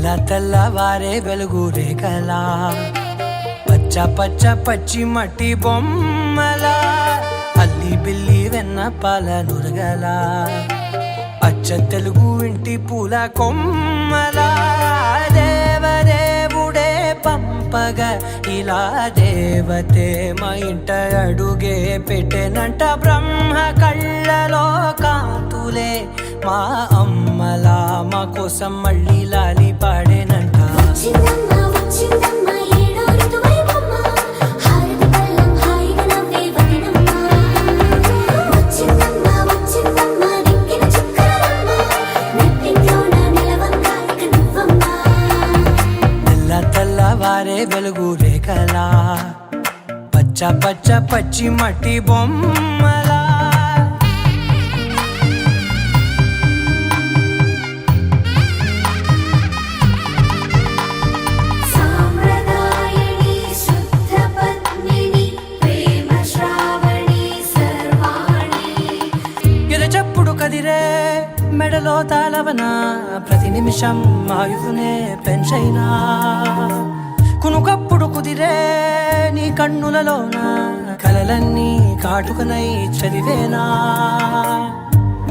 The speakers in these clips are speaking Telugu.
తెల్లవారే వెలుగు రేఖలా పచ్చ పచ్చ పచ్చి మట్టి బొమ్మలా అల్లి బిల్లి వెన్న పాల నురగలా అచ్చ తెలుగు ఇంటి పూల కొమ్మలా దేవదేవుడే పంపగా ఇలా దేవతే మా ఇంట అడుగే పెట్టెనంట బ్రహ్మ కళ్ళలో కాంతులే మా అమ్మలా మా కోసం మళ్ళీ లాలి పాడేనంట. తెల్లవారే వెలుగు రేఖలా పచ్చ పచ్చ పచ్చి మట్టి బొమ్మలా కదిరే మెడలో తాళవన ప్రతి నిమిషం ఆయువునే పెంచైనా కునుకప్పుడు కుదిరే నీ కన్నులలోన కలలన్నీ కాటుకనై చదివేనా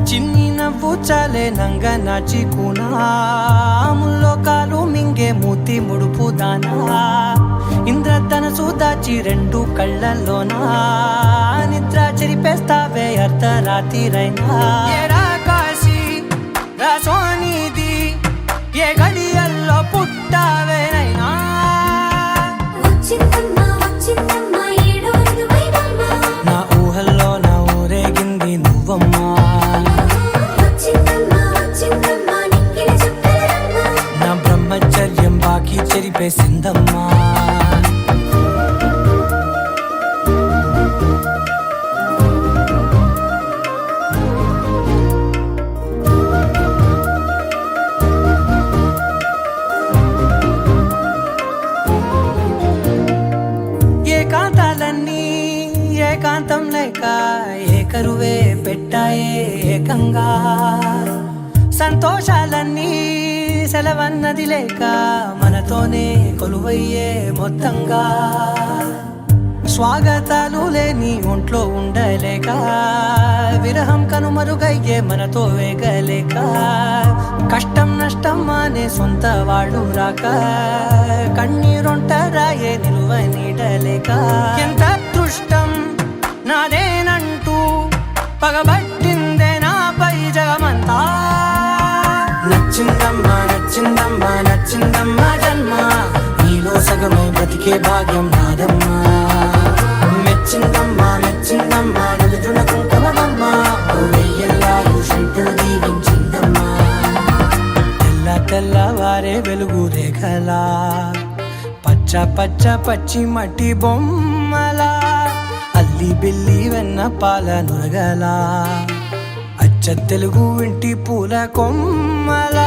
చిన్ని నవ్వు చాలే నంగ నాచికునాముల్లో కాలు మింగే మూతి ముడుపు దానా ఇంద్రధనసు దాచి రెండు కళ్ళల్లోనా నిద్ర చెరిపేస్తావే అర్ధరాత్రిరైనా కాశీ రాసోనిది ఏ గడియల్లో పుట్టావేనైనా నా ఊహల్లో నా ఊరేగింది నువ్వమ్మా నా బ్రహ్మచర్యం బాకీ చెరిపేసిందమ్మా. ఏకాంతాలన్నీ ఏకాంతం లేక ఏకరువే పెట్టాయే ఏకంగా సంతోషాలన్నీ సెలవన్నది లేక మనతోనే కొలువయ్యే మొత్తంగా స్వాగతాలు లేని ఒంట్లో ఉండలేక విరహం కనుమరుగయ్యే మనతో వేగలేక కష్టం నష్టం అనే సొంత వాళ్ళు రాక కన్నీరొంటరాయే నిలువ నీడలేక ఎంత అదృష్టం నాదేనంటూ పగబట్టిందే నాపై జగమంతా. నచ్చిందమ్మా నచ్చిందమ్మా నచ్చిందమ్మా జన్మ నీలో సగమై బ్రతికే భాగ్యం నాదమ్మా మెచ్చిందమ్మా మెచ్చిందమ్మా నలుజున కుంకుమమ్మా వెయ్యల్లాలు శంకులు దీవించిందమ్మా. తెల్లవారే వెలుగు రేఖలా పచ్చ పచ్చ పచ్చి మట్టి బొమ్మలా అల్లి బిల్లి వెన్న పాల నురగలా అచ్చ తెలుగు ఇంటి పూల కొమ్మలా